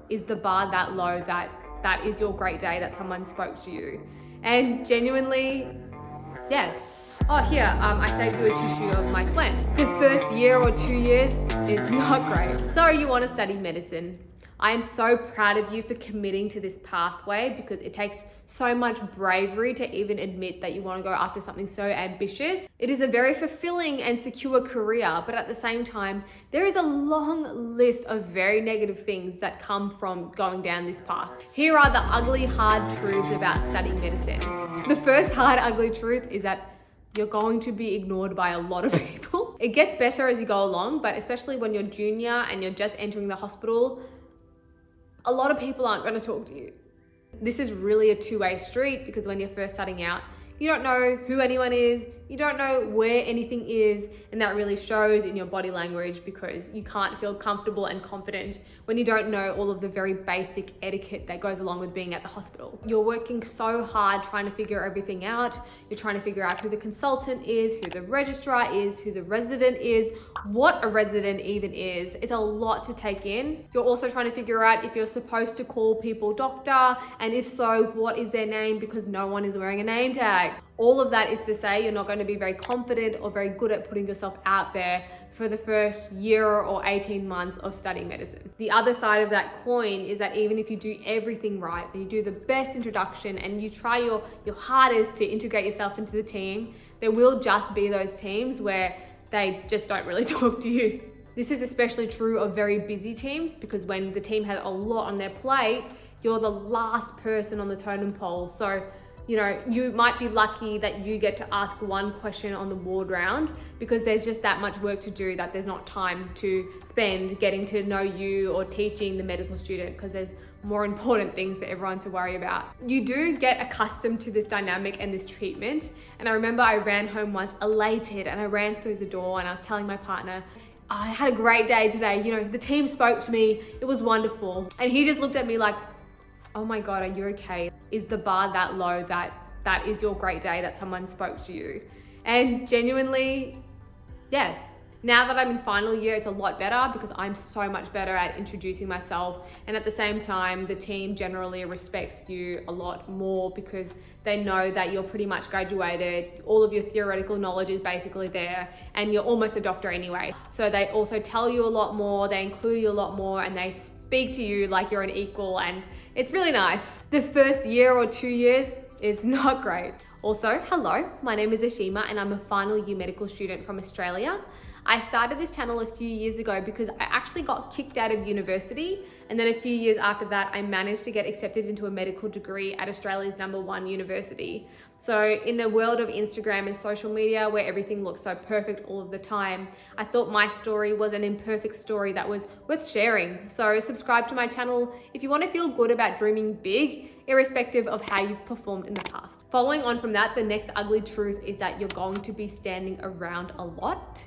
is the bar that low that is your great day that someone spoke to you? And genuinely, yes. Oh, here, I saved you a tissue of my phlegm. The first year or 2 years is not great. So you want to study medicine. I am so proud of you for committing to this pathway because it takes so much bravery to even admit that you want to go after something so ambitious. It is a very fulfilling and secure career, but at the same time, there is a long list of very negative things that come from going down this path. Here are the ugly, hard truths about studying medicine. The first hard, ugly truth is that you're going to be ignored by a lot of people. It gets better as you go along, but especially when you're junior and you're just entering the hospital, a lot of people aren't going to talk to you. This is really a two-way street because when you're first starting out, you don't know who anyone is, you don't know where anything is, and that really shows in your body language because you can't feel comfortable and confident when you don't know all of the very basic etiquette that goes along with being at the hospital. You're working so hard trying to figure everything out. You're trying to figure out who the consultant is, who the registrar is, who the resident is, what a resident even is. It's a lot to take in. You're also trying to figure out if you're supposed to call people doctor, and if so, what is their name because no one is wearing a name tag. All of that is to say you're not going to be very confident or very good at putting yourself out there for the first year or 18 months of studying medicine. The other side of that coin is that even if you do everything right and you do the best introduction and you try your hardest to integrate yourself into the team, there will just be those teams where they just don't really talk to you. This is especially true of very busy teams because when the team has a lot on their plate, you're the last person on the totem pole. So you might be lucky that you get to ask one question on the ward round because there's just that much work to do that there's not time to spend getting to know you or teaching the medical student because there's more important things for everyone to worry about. You do get accustomed to this dynamic and this treatment. And I remember I ran home once elated and I ran through the door and I was telling my partner, I had a great day today. The team spoke to me. It was wonderful. And he just looked at me like, oh my God, are you okay? Is the bar that low that is your great day that someone spoke to you? And genuinely, yes. Now that I'm in final year, it's a lot better because I'm so much better at introducing myself. And at the same time, the team generally respects you a lot more because they know that you're pretty much graduated. All of your theoretical knowledge is basically there and you're almost a doctor anyway. So they also tell you a lot more, they include you a lot more, and they speak to you like you're an equal, and it's really nice. The first year or 2 years is not great. Also, hello, my name is Ashima and I'm a final year medical student from Australia. I started this channel a few years ago because I actually got kicked out of university, and then a few years after that I managed to get accepted into a medical degree at Australia's #1 university. So in the world of Instagram and social media where everything looks so perfect all of the time, I thought my story was an imperfect story that was worth sharing. So subscribe to my channel if you want to feel good about dreaming big, irrespective of how you've performed in the past. Following on from that, the next ugly truth is that you're going to be standing around a lot.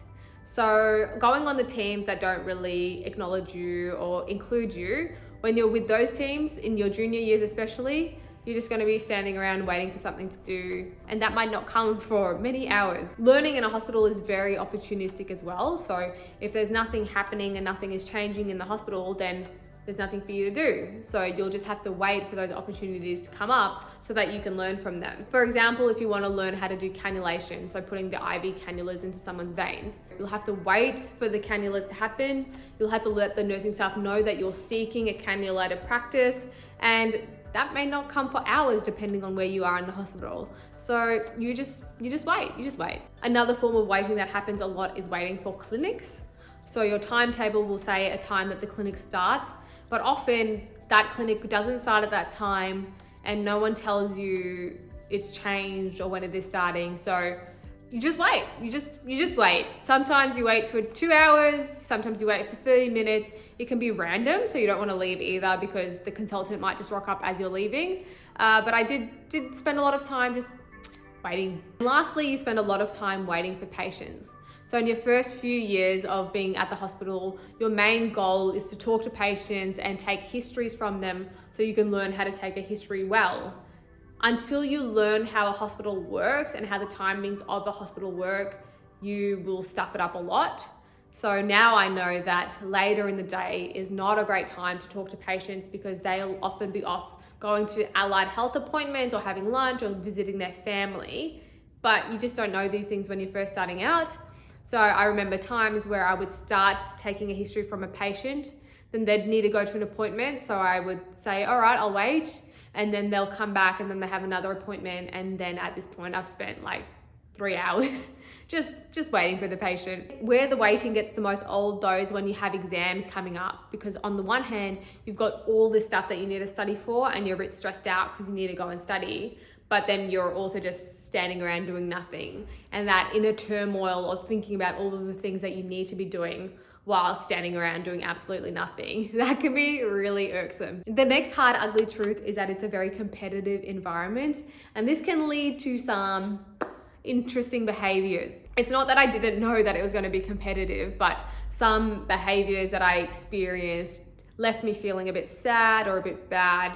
So going on the teams that don't really acknowledge you or include you, when you're with those teams in your junior years especially, you're just going to be standing around waiting for something to do, and that might not come for many hours. Learning in a hospital is very opportunistic as well. So if there's nothing happening and nothing is changing in the hospital, then there's nothing for you to do. So you'll just have to wait for those opportunities to come up so that you can learn from them. For example, if you want to learn how to do cannulation, so putting the IV cannulas into someone's veins, you'll have to wait for the cannulas to happen. You'll have to let the nursing staff know that you're seeking a cannula to practice, and that may not come for hours depending on where you are in the hospital. So you just wait. Another form of waiting that happens a lot is waiting for clinics. So your timetable will say a time that the clinic starts, but often that clinic doesn't start at that time and no one tells you it's changed or when it is starting. So you just wait, you just wait. Sometimes you wait for 2 hours, sometimes you wait for 30 minutes. It can be random, so you don't want to leave either because the consultant might just rock up as you're leaving. But I did spend a lot of time just waiting. And lastly, you spend a lot of time waiting for patients. So in your first few years of being at the hospital, your main goal is to talk to patients and take histories from them so you can learn how to take a history well. Until you learn how a hospital works and how the timings of a hospital work, you will stuff it up a lot. So now I know that later in the day is not a great time to talk to patients because they'll often be off going to allied health appointments or having lunch or visiting their family. But you just don't know these things when you're first starting out. So I remember times where I would start taking a history from a patient, then they'd need to go to an appointment. So I would say, all right, I'll wait. And then they'll come back and then they have another appointment. And then at this point, I've spent like 3 hours just waiting for the patient. Where the waiting gets the most old though is when you have exams coming up, because on the one hand, you've got all this stuff that you need to study for and you're a bit stressed out because you need to go and study, but then you're also just standing around doing nothing. And that inner turmoil of thinking about all of the things that you need to be doing while standing around doing absolutely nothing, that can be really irksome. The next hard, ugly truth is that it's a very competitive environment, and this can lead to some interesting behaviors. It's not that I didn't know that it was going to be competitive, but some behaviors that I experienced left me feeling a bit sad or a bit bad.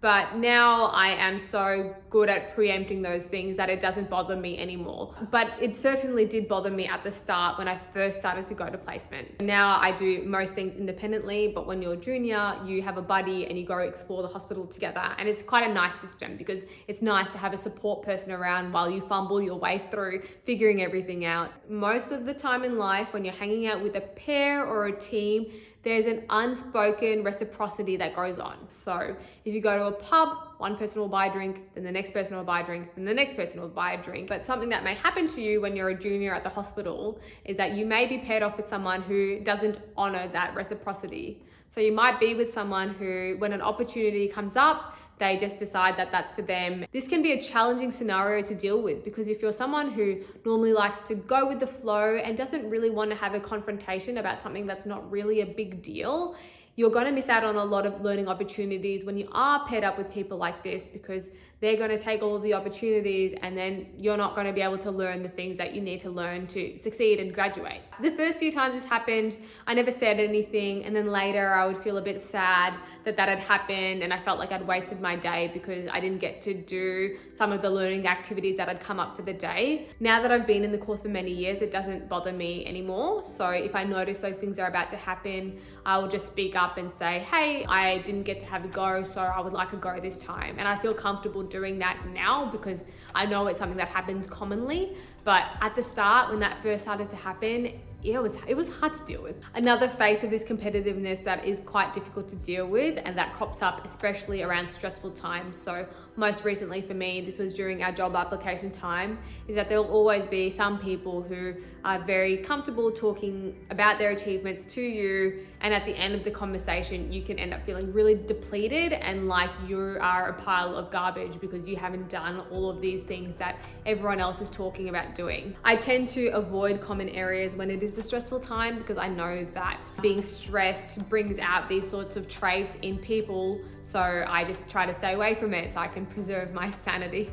But now I am so good at preempting those things that it doesn't bother me anymore. But it certainly did bother me at the start when I first started to go to placement. Now I do most things independently, but when you're a junior, you have a buddy and you go explore the hospital together. And it's quite a nice system because it's nice to have a support person around while you fumble your way through figuring everything out. Most of the time in life, when you're hanging out with a pair or a team, there's an unspoken reciprocity that goes on. So if you go to a pub, one person will buy a drink, then the next person will buy a drink, then the next person will buy a drink. But something that may happen to you when you're a junior at the hospital is that you may be paired off with someone who doesn't honor that reciprocity. So you might be with someone who, when an opportunity comes up, they just decide that that's for them. This can be a challenging scenario to deal with because if you're someone who normally likes to go with the flow and doesn't really want to have a confrontation about something that's not really a big deal, you're going to miss out on a lot of learning opportunities when you are paired up with people like this, because they're going to take all of the opportunities and then you're not going to be able to learn the things that you need to learn to succeed and graduate. The first few times this happened, I never said anything, and then later I would feel a bit sad that that had happened and I felt like I'd wasted my day because I didn't get to do some of the learning activities that had come up for the day. Now that I've been in the course for many years, it doesn't bother me anymore. So if I notice those things are about to happen, I will just speak up and say, hey, I didn't get to have a go, so I would like a go this time. And I feel comfortable doing that now because I know it's something that happens commonly. But at the start, when that first started to happen, it was hard to deal with. Another face of this competitiveness that is quite difficult to deal with, and that crops up especially around stressful times. So most recently for me, this was during our job application time, is that there'll always be some people who are very comfortable talking about their achievements to you, and at the end of the conversation, you can end up feeling really depleted and like you are a pile of garbage because you haven't done all of these things that everyone else is talking about doing. I tend to avoid common areas when it is a stressful time because I know that being stressed brings out these sorts of traits in people, so I just try to stay away from it so I can preserve my sanity.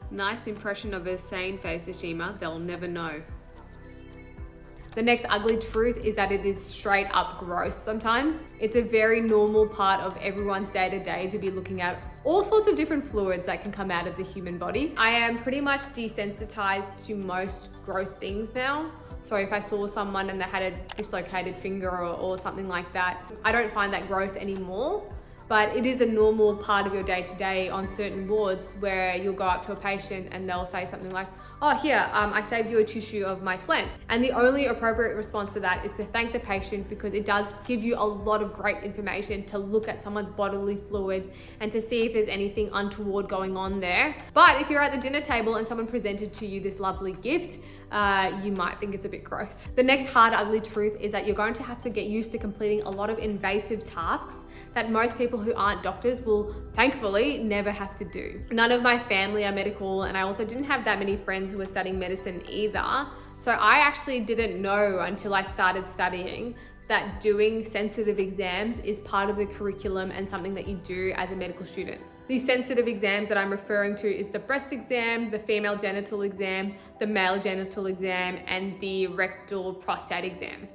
Nice impression of a sane face, Ashima. They'll never know. The next ugly truth is that it is straight up gross sometimes. It's a very normal part of everyone's day-to-day to be looking at all sorts of different fluids that can come out of the human body. I am pretty much desensitized to most gross things now. So if I saw someone and they had a dislocated finger or something like that, I don't find that gross anymore. But it is a normal part of your day-to-day on certain wards where you'll go up to a patient and they'll say something like, oh, here, I saved you a tissue of my phlegm. And the only appropriate response to that is to thank the patient, because it does give you a lot of great information to look at someone's bodily fluids and to see if there's anything untoward going on there. But if you're at the dinner table and someone presented to you this lovely gift, you might think it's a bit gross. The next hard, ugly truth is that you're going to have to get used to completing a lot of invasive tasks that most people who aren't doctors will thankfully never have to do. None of my family are medical, and I also didn't have that many friends who were studying medicine either. So I actually didn't know until I started studying that doing sensitive exams is part of the curriculum and something that you do as a medical student. These sensitive exams that I'm referring to is the breast exam, the female genital exam, the male genital exam, and the rectal prostate exam.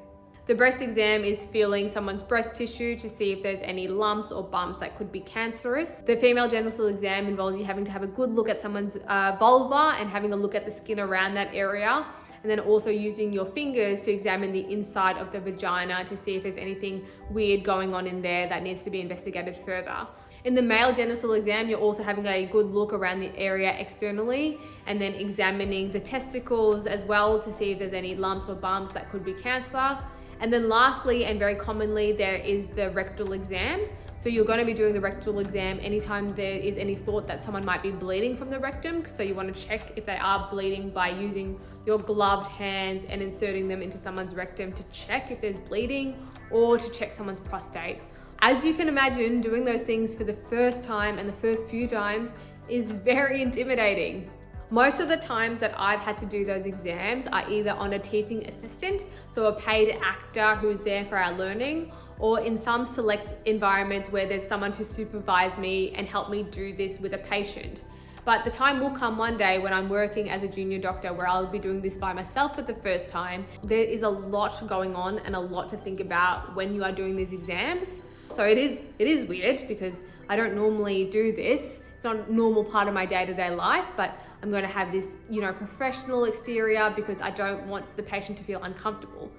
The breast exam is feeling someone's breast tissue to see if there's any lumps or bumps that could be cancerous. The female genital exam involves you having to have a good look at someone's vulva and having a look at the skin around that area and then also using your fingers to examine the inside of the vagina to see if there's anything weird going on in there that needs to be investigated further. In the male genital exam, you're also having a good look around the area externally and then examining the testicles as well to see if there's any lumps or bumps that could be cancer. And then lastly, and very commonly, there is the rectal exam. So you're going to be doing the rectal exam anytime there is any thought that someone might be bleeding from the rectum. So you want to check if they are bleeding by using your gloved hands and inserting them into someone's rectum to check if there's bleeding or to check someone's prostate. As you can imagine, doing those things for the first time and the first few times is very intimidating. Most of the times that I've had to do those exams are either on a teaching assistant, so a paid actor who's there for our learning, or in some select environments where there's someone to supervise me and help me do this with a patient. But the time will come one day when I'm working as a junior doctor where I'll be doing this by myself for the first time. There is a lot going on and a lot to think about when you are doing these exams. So it is weird because I don't normally do this. It's not a normal part of my day-to-day life, but I'm going to have this, professional exterior because I don't want the patient to feel uncomfortable.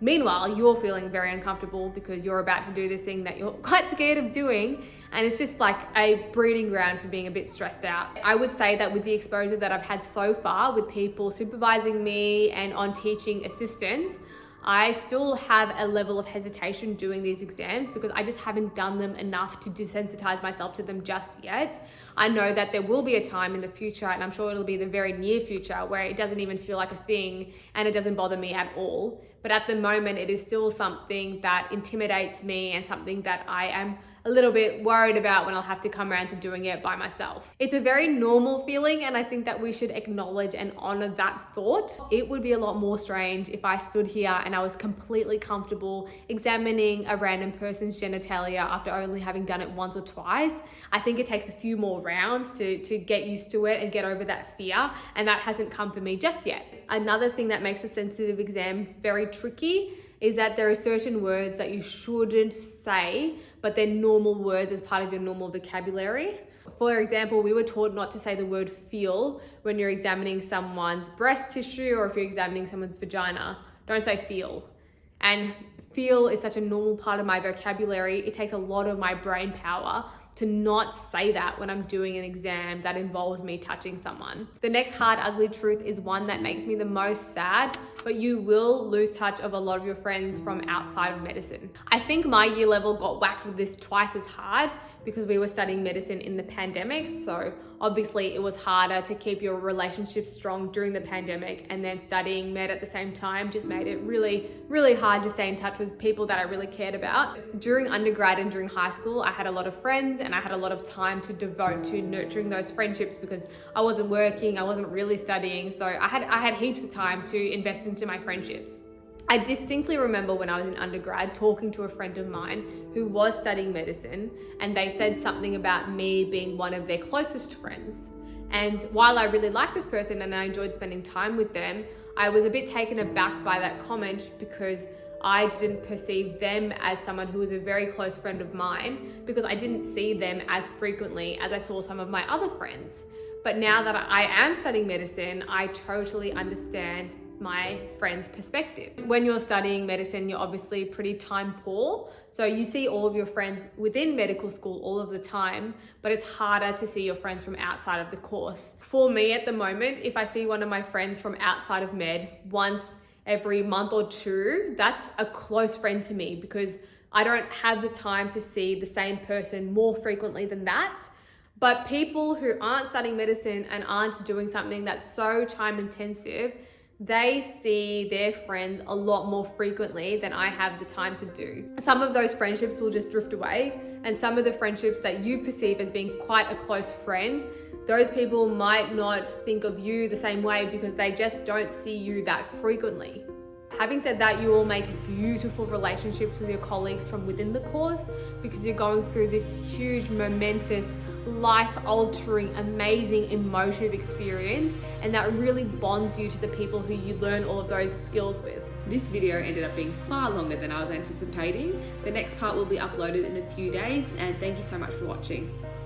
Meanwhile, you're feeling very uncomfortable because you're about to do this thing that you're quite scared of doing, and it's just like a breeding ground for being a bit stressed out. I would say that with the exposure that I've had so far with people supervising me and on teaching assistants, I still have a level of hesitation doing these exams because I just haven't done them enough to desensitize myself to them just yet. I know that there will be a time in the future, and I'm sure it'll be the very near future, where it doesn't even feel like a thing and it doesn't bother me at all. But at the moment, it is still something that intimidates me and something that I am a little bit worried about when I'll have to come around to doing it by myself. It's a very normal feeling, and I think that we should acknowledge and honor that thought. It would be a lot more strange if I stood here and I was completely comfortable examining a random person's genitalia after only having done it once or twice. I think it takes a few more rounds to get used to it and get over that fear, and that hasn't come for me just yet. Another thing that makes a sensitive exam very tricky is that there are certain words that you shouldn't say, but they're normal words as part of your normal vocabulary. For example, we were taught not to say the word feel when you're examining someone's breast tissue or if you're examining someone's vagina. Don't say feel. And feel is such a normal part of my vocabulary. It takes a lot of my brain power to not say that when I'm doing an exam that involves me touching someone. The next hard, ugly truth is one that makes me the most sad, but you will lose touch of a lot of your friends from outside of medicine. I think my year level got whacked with this twice as hard because we were studying medicine in the pandemic. So obviously it was harder to keep your relationships strong during the pandemic, and then studying med at the same time just made it really, really hard to stay in touch with people that I really cared about. During undergrad and during high school, I had a lot of friends and I had a lot of time to devote to nurturing those friendships because I wasn't working, I wasn't really studying. So I had heaps of time to invest into my friendships. I distinctly remember when I was in undergrad talking to a friend of mine who was studying medicine, and they said something about me being one of their closest friends. And while I really liked this person and I enjoyed spending time with them, I was a bit taken aback by that comment because I didn't perceive them as someone who was a very close friend of mine because I didn't see them as frequently as I saw some of my other friends. But now that I am studying medicine, I totally understand my friend's perspective. When you're studying medicine, you're obviously pretty time poor. So you see all of your friends within medical school all of the time, but it's harder to see your friends from outside of the course. For me at the moment, if I see one of my friends from outside of med once every month or two, that's a close friend to me because I don't have the time to see the same person more frequently than that. But people who aren't studying medicine and aren't doing something that's so time intensive, they see their friends a lot more frequently than I have the time to do. Some of those friendships will just drift away, and some of the friendships that you perceive as being quite a close friend, those people might not think of you the same way because they just don't see you that frequently. Having said that, you will make beautiful relationships with your colleagues from within the course because you're going through this huge, momentous, life-altering, amazing, emotive experience, and that really bonds you to the people who you learn all of those skills with. This video ended up being far longer than I was anticipating. The next part will be uploaded in a few days, and thank you so much for watching.